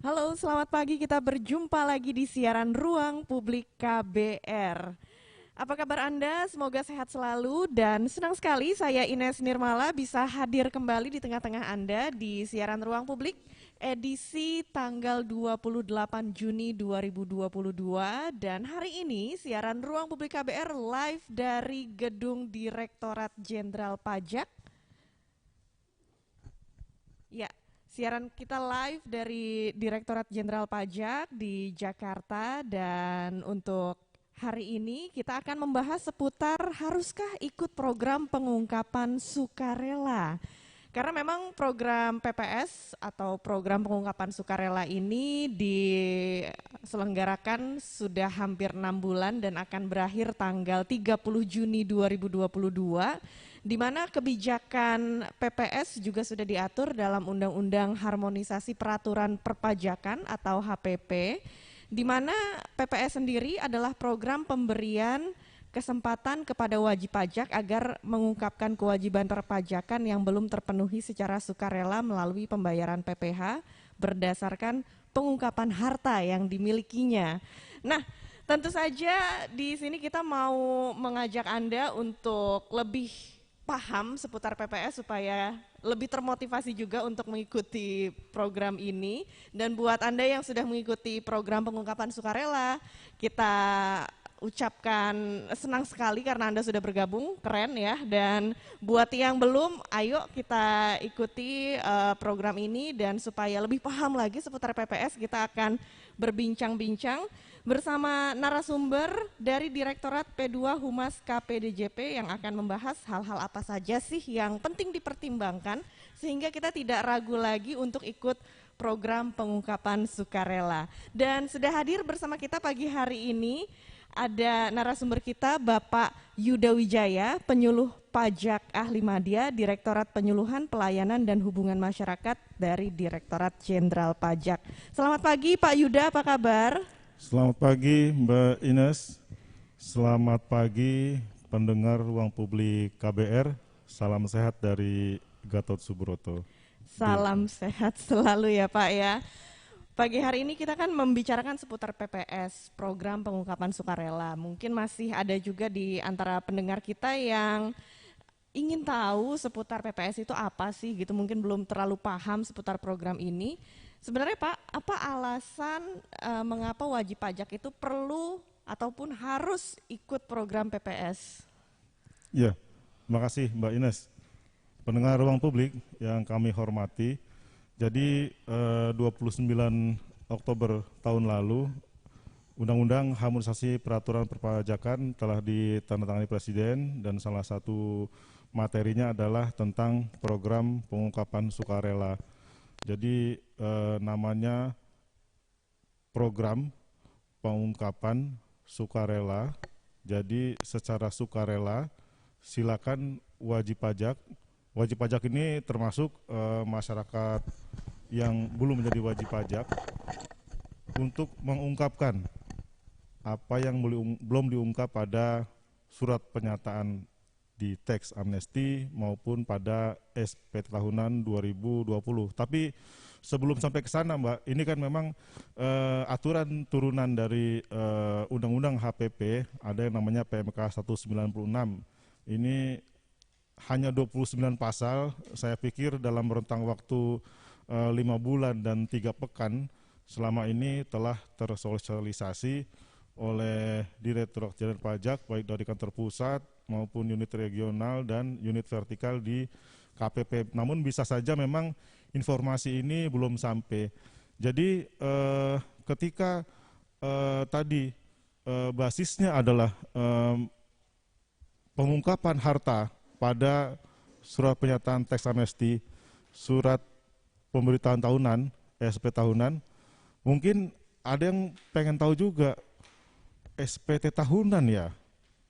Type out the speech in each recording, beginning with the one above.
Halo, selamat pagi. Kita berjumpa lagi di siaran Ruang Publik KBR. Apa kabar Anda? Semoga sehat selalu dan senang sekali saya Ines Nirmala bisa hadir kembali di tengah-tengah Anda di siaran Ruang Publik edisi tanggal 28 Juni 2022 dan hari ini siaran Ruang Publik KBR live dari Gedung Direktorat Jenderal Pajak. Ya, siaran kita live dari Direktorat Jenderal Pajak di Jakarta dan untuk hari ini kita akan membahas seputar haruskah ikut program pengungkapan sukarela. Karena memang program PPS atau program pengungkapan sukarela ini diselenggarakan sudah hampir 6 bulan dan akan berakhir tanggal 30 Juni 2022, di mana kebijakan PPS juga sudah diatur dalam Undang-Undang Harmonisasi Peraturan Perpajakan atau HPP, di mana PPS sendiri adalah program pemberian kesempatan kepada wajib pajak agar mengungkapkan kewajiban perpajakan yang belum terpenuhi secara sukarela melalui pembayaran PPh berdasarkan pengungkapan harta yang dimilikinya. Nah, tentu saja di sini kita mau mengajak Anda untuk lebih paham seputar PPS supaya lebih termotivasi juga untuk mengikuti program ini. Dan buat Anda yang sudah mengikuti program pengungkapan sukarela, kita ucapkan senang sekali karena Anda sudah bergabung, keren ya. Dan buat yang belum, ayo kita ikuti program ini dan supaya lebih paham lagi seputar PPS, kita akan berbincang-bincang bersama narasumber dari Direktorat P2 Humas KPDJP yang akan membahas hal-hal apa saja sih yang penting dipertimbangkan sehingga kita tidak ragu lagi untuk ikut program pengungkapan sukarela. Dan sudah hadir bersama kita pagi hari ini ada narasumber kita Bapak Yuda Wijaya, penyuluh pajak ahli madya, Direktorat Penyuluhan Pelayanan dan Hubungan Masyarakat dari Direktorat Jenderal Pajak. Selamat pagi Pak Yuda, apa kabar? Selamat pagi Mbak Ines, selamat pagi pendengar Ruang Publik KBR, salam sehat dari Gatot Subroto. Salam sehat selalu ya Pak ya. Pagi hari ini kita kan membicarakan seputar PPS, program pengungkapan sukarela. Mungkin masih ada juga di antara pendengar kita yang ingin tahu seputar PPS itu apa sih gitu, mungkin belum terlalu paham seputar program ini. Sebenarnya Pak, apa alasan mengapa wajib pajak itu perlu ataupun harus ikut program PPS? Ya, terima kasih Mbak Ines. Pendengar Ruang Publik yang kami hormati, jadi 29 Oktober tahun lalu, Undang-Undang Harmonisasi Peraturan Perpajakan telah ditandatangani Presiden dan salah satu materinya adalah tentang program pengungkapan sukarela. Jadi namanya program pengungkapan sukarela. Jadi secara sukarela silakan wajib pajak. Wajib pajak ini termasuk masyarakat yang belum menjadi wajib pajak untuk mengungkapkan apa yang belum diungkap pada surat pernyataan di teks amnesti maupun pada SPT tahunan 2020. Tapi sebelum sampai ke sana Mbak, ini kan memang aturan turunan dari Undang-Undang HPP, ada yang namanya PMK 196. Ini hanya 29 pasal, saya pikir dalam rentang waktu 5 bulan dan 3 pekan selama ini telah tersosialisasi oleh Direktorat Jenderal Pajak baik dari kantor pusat maupun unit regional dan unit vertikal di KPP. Namun bisa saja memang informasi ini belum sampai. Jadi ketika tadi basisnya adalah pengungkapan harta pada surat pernyataan teks amnesti, surat pemberitahuan tahunan, SP tahunan, mungkin ada yang pengen tahu juga SPT tahunan ya,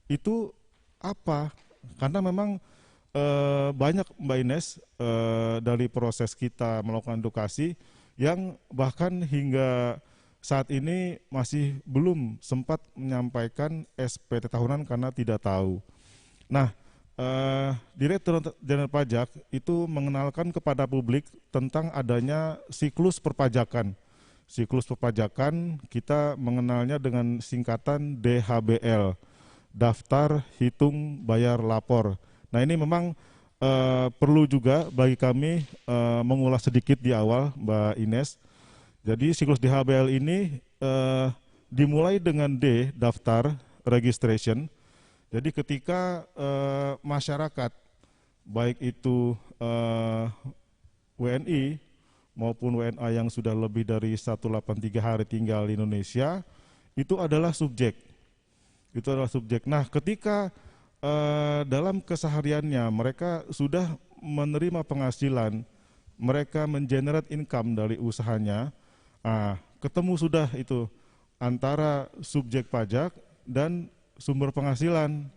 itu apa? Karena memang banyak Mbak Ines dari proses kita melakukan edukasi yang bahkan hingga saat ini masih belum sempat menyampaikan SPT tahunan karena tidak tahu. Nah, Direktur Jenderal Pajak itu mengenalkan kepada publik tentang adanya siklus perpajakan. Siklus perpajakan kita mengenalnya dengan singkatan DHBL, Daftar Hitung Bayar Lapor. Nah ini memang perlu juga bagi kami mengulas sedikit di awal, Mbak Ines. Jadi siklus DHBL ini dimulai dengan D, daftar registration. Jadi ketika masyarakat, baik itu WNI maupun WNA yang sudah lebih dari 183 hari tinggal di Indonesia, itu adalah subjek. Itu adalah subjek. Nah, ketika dalam kesehariannya mereka sudah menerima penghasilan, mereka mengenerate income dari usahanya, ketemu sudah itu antara subjek pajak dan sumber penghasilan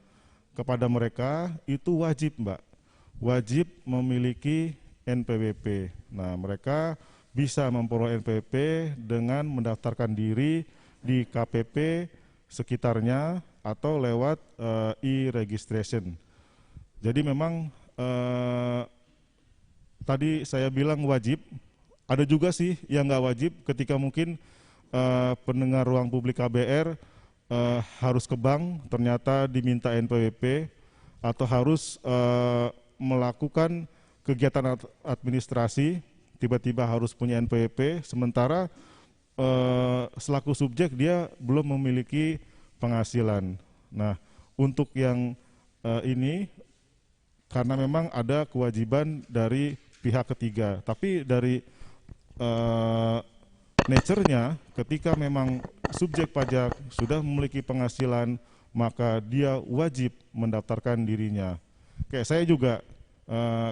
kepada mereka, itu wajib, Mbak. Wajib memiliki NPWP. Nah, mereka bisa memperoleh NPWP dengan mendaftarkan diri di KPP sekitarnya atau lewat e-registration. Jadi memang tadi saya bilang wajib, ada juga sih yang nggak wajib ketika mungkin pendengar ruang publik KBR harus ke bank, ternyata diminta NPWP, atau harus melakukan kegiatan administrasi, tiba-tiba harus punya NPWP, sementara selaku subjek dia belum memiliki penghasilan. Nah, untuk yang ini, karena memang ada kewajiban dari pihak ketiga, tapi dari nature-nya ketika memang subjek pajak sudah memiliki penghasilan, maka dia wajib mendaftarkan dirinya. Kayak saya juga,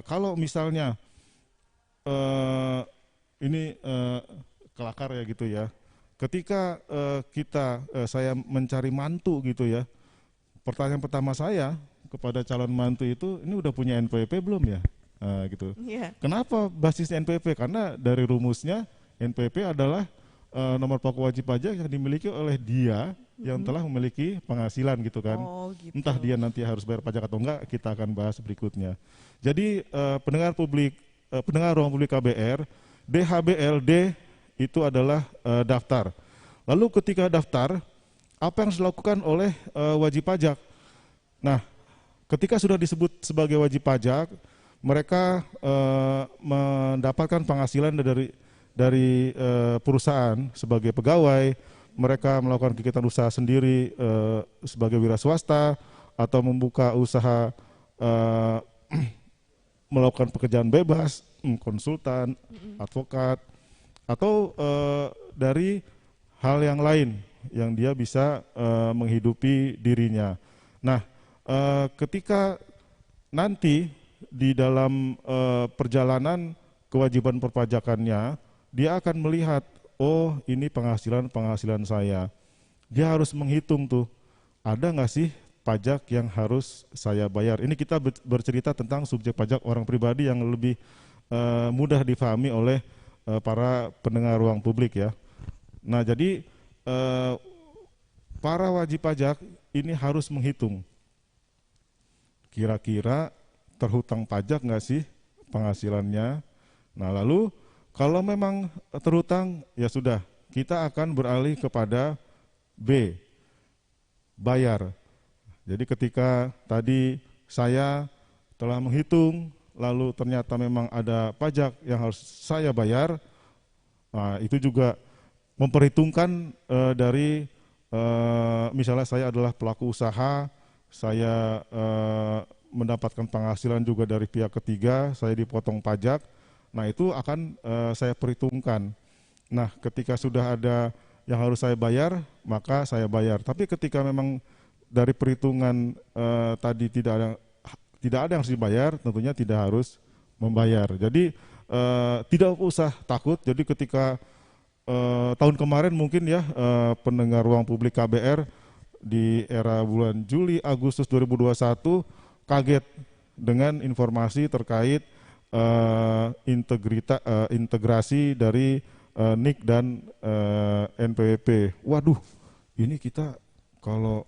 kalau misalnya ini kelakar ya gitu ya, ketika saya mencari mantu gitu ya, pertanyaan pertama saya kepada calon mantu itu, ini udah punya NPWP belum ya? Gitu. Yeah. Kenapa basisnya NPWP? Karena dari rumusnya NPWP adalah nomor pokok wajib pajak yang dimiliki oleh dia yang telah memiliki penghasilan gitu kan. Oh, gitu. Entah dia nanti harus bayar pajak atau enggak, kita akan bahas berikutnya. Jadi pendengar ruang publik KBR, DHBLD itu adalah daftar. Lalu ketika daftar, apa yang harus dilakukan oleh wajib pajak? Nah, ketika sudah disebut sebagai wajib pajak, mereka mendapatkan penghasilan dari perusahaan sebagai pegawai, mereka melakukan kegiatan usaha sendiri sebagai wira swasta, atau membuka usaha melakukan pekerjaan bebas, konsultan, advokat, atau dari hal yang lain yang dia bisa menghidupi dirinya. Nah, ketika nanti di dalam perjalanan kewajiban perpajakannya, dia akan melihat, oh ini penghasilan saya. Dia harus menghitung tuh, ada nggak sih pajak yang harus saya bayar. Ini kita bercerita tentang subjek pajak orang pribadi yang lebih mudah difahami oleh para pendengar ruang publik ya. Nah jadi para wajib pajak ini harus menghitung, kira-kira terhutang pajak nggak sih penghasilannya. Nah lalu kalau memang terhutang, ya sudah, kita akan beralih kepada B, bayar. Jadi ketika tadi saya telah menghitung, lalu ternyata memang ada pajak yang harus saya bayar, nah, itu juga memperhitungkan dari misalnya saya adalah pelaku usaha, saya mendapatkan penghasilan juga dari pihak ketiga, saya dipotong pajak. Nah itu akan saya perhitungkan. Nah ketika sudah ada yang harus saya bayar, maka saya bayar. Tapi ketika memang dari perhitungan tadi tidak ada yang harus dibayar, tentunya tidak harus membayar. Jadi tidak usah takut. Jadi ketika tahun kemarin mungkin ya pendengar ruang publik KBR di era bulan Juli Agustus 2021 kaget dengan informasi terkait integrasi dari NIK dan NPWP. Waduh, ini kita kalau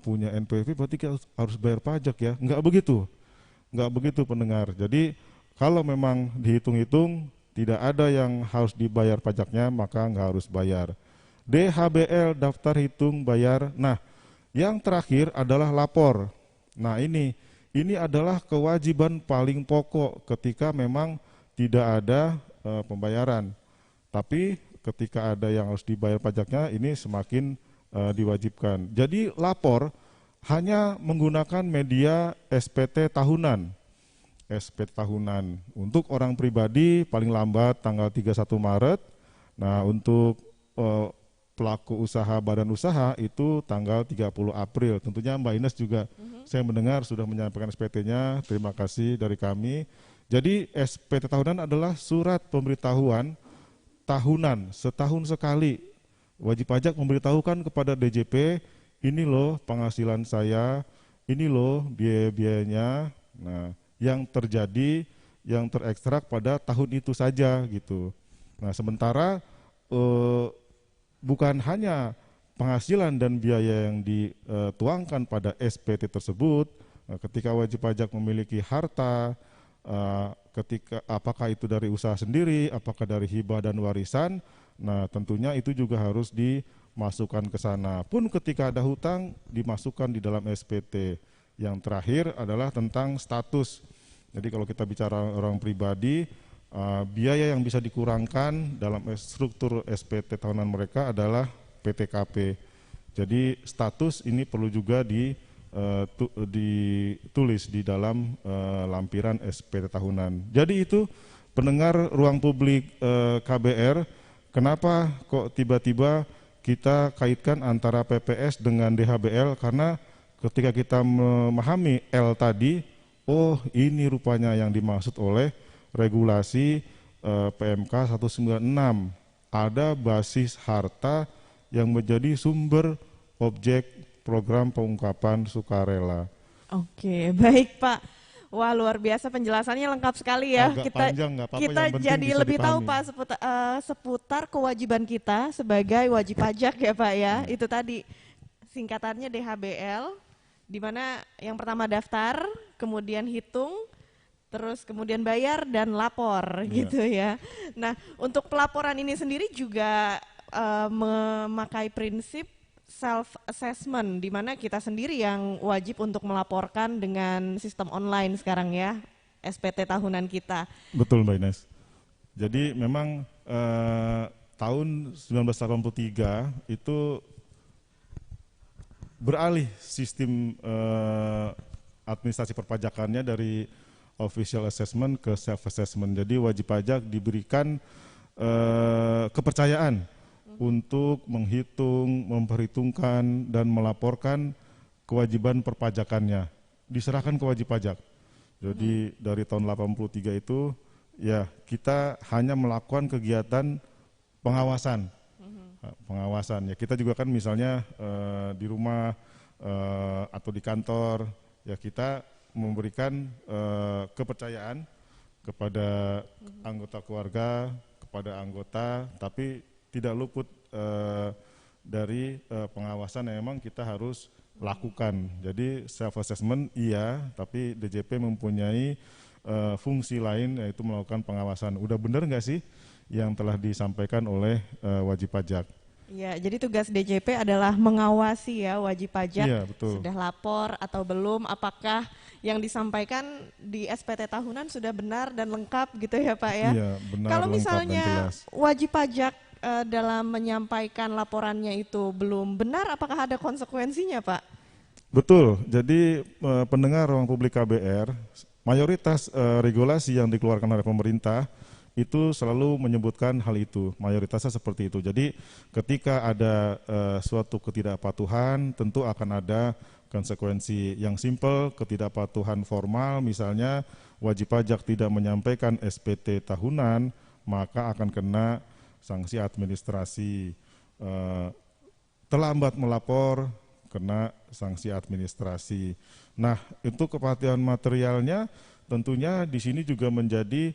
punya NPWP berarti kita harus bayar pajak ya? Enggak begitu pendengar. Jadi kalau memang dihitung-hitung tidak ada yang harus dibayar pajaknya, maka nggak harus bayar. DHBL, daftar hitung bayar. Nah, yang terakhir adalah lapor. Nah, ini adalah kewajiban paling pokok ketika memang tidak ada pembayaran. Tapi ketika ada yang harus dibayar pajaknya, ini semakin diwajibkan. Jadi lapor hanya menggunakan media SPT tahunan. SPT tahunan. Untuk orang pribadi paling lambat tanggal 31 Maret. Nah, untuk pelaku usaha, badan usaha itu tanggal 30 April. Tentunya Mbak Ines juga saya mendengar sudah menyampaikan SPT-nya. Terima kasih dari kami. Jadi SPT tahunan adalah surat pemberitahuan tahunan, setahun sekali. Wajib pajak memberitahukan kepada DJP, ini loh penghasilan saya, ini loh biaya-biayanya. Nah, yang terjadi, yang terekstrak pada tahun itu saja gitu. Nah, sementara bukan hanya penghasilan dan biaya yang dituangkan pada SPT tersebut, ketika wajib pajak memiliki harta, ketika apakah itu dari usaha sendiri, apakah dari hibah dan warisan, nah tentunya itu juga harus dimasukkan ke sana. Pun ketika ada hutang, dimasukkan di dalam SPT. Yang terakhir adalah tentang status. Jadi kalau kita bicara orang pribadi, biaya yang bisa dikurangkan dalam struktur SPT tahunan mereka adalah PTKP. Jadi status ini perlu juga ditulis di dalam lampiran SPT tahunan. Jadi itu pendengar ruang publik KBR, kenapa kok tiba-tiba kita kaitkan antara PPS dengan DHBL? Karena ketika kita memahami L tadi, oh ini rupanya yang dimaksud oleh regulasi PMK 196, ada basis harta yang menjadi sumber objek program pengungkapan sukarela. Oke, baik Pak. Wah, luar biasa penjelasannya lengkap sekali ya. Agak panjang, nggak apa-apa, Kita yang penting jadi bisa lebih tahu dipahami. Pak seputar kewajiban kita sebagai wajib pajak ya Pak ya. Itu tadi singkatannya DHBL, di mana yang pertama daftar, kemudian hitung, terus kemudian bayar dan lapor gitu ya. Nah, untuk pelaporan ini sendiri juga memakai prinsip self assessment, di mana kita sendiri yang wajib untuk melaporkan dengan sistem online sekarang ya, SPT tahunan kita. Betul Mbak Ines. Jadi memang tahun 1983 itu beralih sistem administrasi perpajakannya dari official assessment ke self assessment. Jadi wajib pajak diberikan kepercayaan untuk menghitung, memperhitungkan dan melaporkan kewajiban perpajakannya. Diserahkan ke wajib pajak. Jadi dari tahun 83 itu ya kita hanya melakukan kegiatan pengawasan. Pengawasan ya, kita juga kan misalnya di rumah atau di kantor ya, kita memberikan kepercayaan kepada anggota keluarga, kepada anggota, tapi tidak luput dari pengawasan yang memang kita harus lakukan. Jadi self assessment iya, tapi DJP mempunyai fungsi lain, yaitu melakukan pengawasan. Udah benar nggak sih yang telah disampaikan oleh wajib pajak? Ya, jadi tugas DJP adalah mengawasi ya wajib pajak, Iya, betul. sudah lapor atau belum, apakah yang disampaikan di SPT tahunan sudah benar dan lengkap gitu ya Pak ya. Iya, benar, Kalau lengkap dan misalnya jelas. wajib pajak dalam menyampaikan laporannya itu belum benar, apakah ada konsekuensinya Pak? Betul, jadi pendengar ruang publik KBR, mayoritas regulasi yang dikeluarkan oleh pemerintah itu selalu menyebutkan hal itu, mayoritasnya seperti itu. Jadi ketika ada suatu ketidakpatuhan, tentu akan ada konsekuensi yang simpel, ketidakpatuhan formal, misalnya wajib pajak tidak menyampaikan SPT tahunan, maka akan kena sanksi administrasi. Terlambat melapor, kena sanksi administrasi. Nah, untuk kepatuhan materialnya tentunya di sini juga menjadi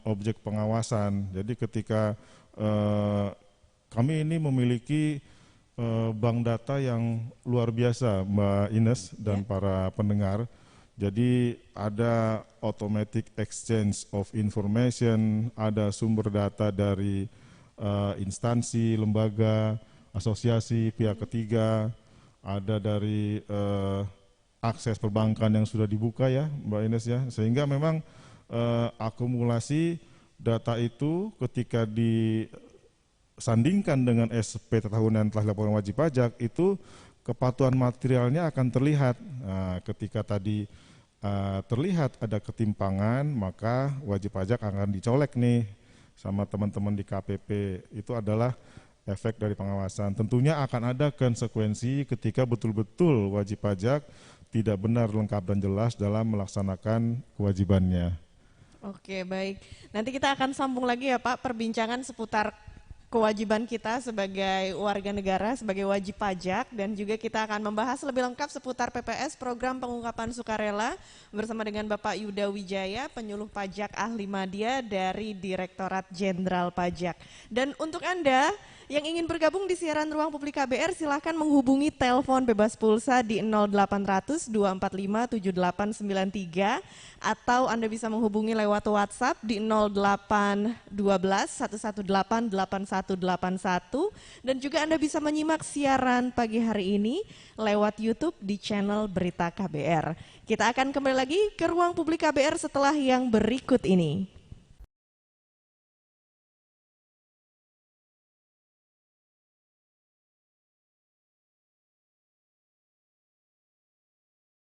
objek pengawasan. Jadi ketika kami ini memiliki bank data yang luar biasa, Mbak Ines dan para pendengar. Jadi ada automatic exchange of information, ada sumber data dari instansi, lembaga, asosiasi, pihak ketiga, ada dari akses perbankan yang sudah dibuka ya Mbak Ines ya, sehingga memang akumulasi data itu ketika disandingkan dengan SPT tahunan yang telah dilaporkan wajib pajak itu kepatuhan materialnya akan terlihat. Nah, ketika tadi terlihat ada ketimpangan, maka wajib pajak akan dicolek nih sama teman-teman di KPP. Itu adalah efek dari pengawasan. Tentunya akan ada konsekuensi ketika betul-betul wajib pajak tidak benar, lengkap, dan jelas dalam melaksanakan kewajibannya. Oke, baik. Nanti kita akan sambung lagi ya Pak, perbincangan seputar kewajiban kita sebagai warga negara, sebagai wajib pajak, dan juga kita akan membahas lebih lengkap seputar PPS, Program Pengungkapan Sukarela, bersama dengan Bapak Yuda Wijaya, penyuluh pajak ahli madya dari Direktorat Jenderal Pajak. Dan untuk Anda yang ingin bergabung di siaran Ruang Publik KBR, silahkan menghubungi telepon bebas pulsa di 0800 245 7893, atau Anda bisa menghubungi lewat WhatsApp di 0812 118 8181, dan juga Anda bisa menyimak siaran pagi hari ini lewat YouTube di channel Berita KBR. Kita akan kembali lagi ke Ruang Publik KBR setelah yang berikut ini.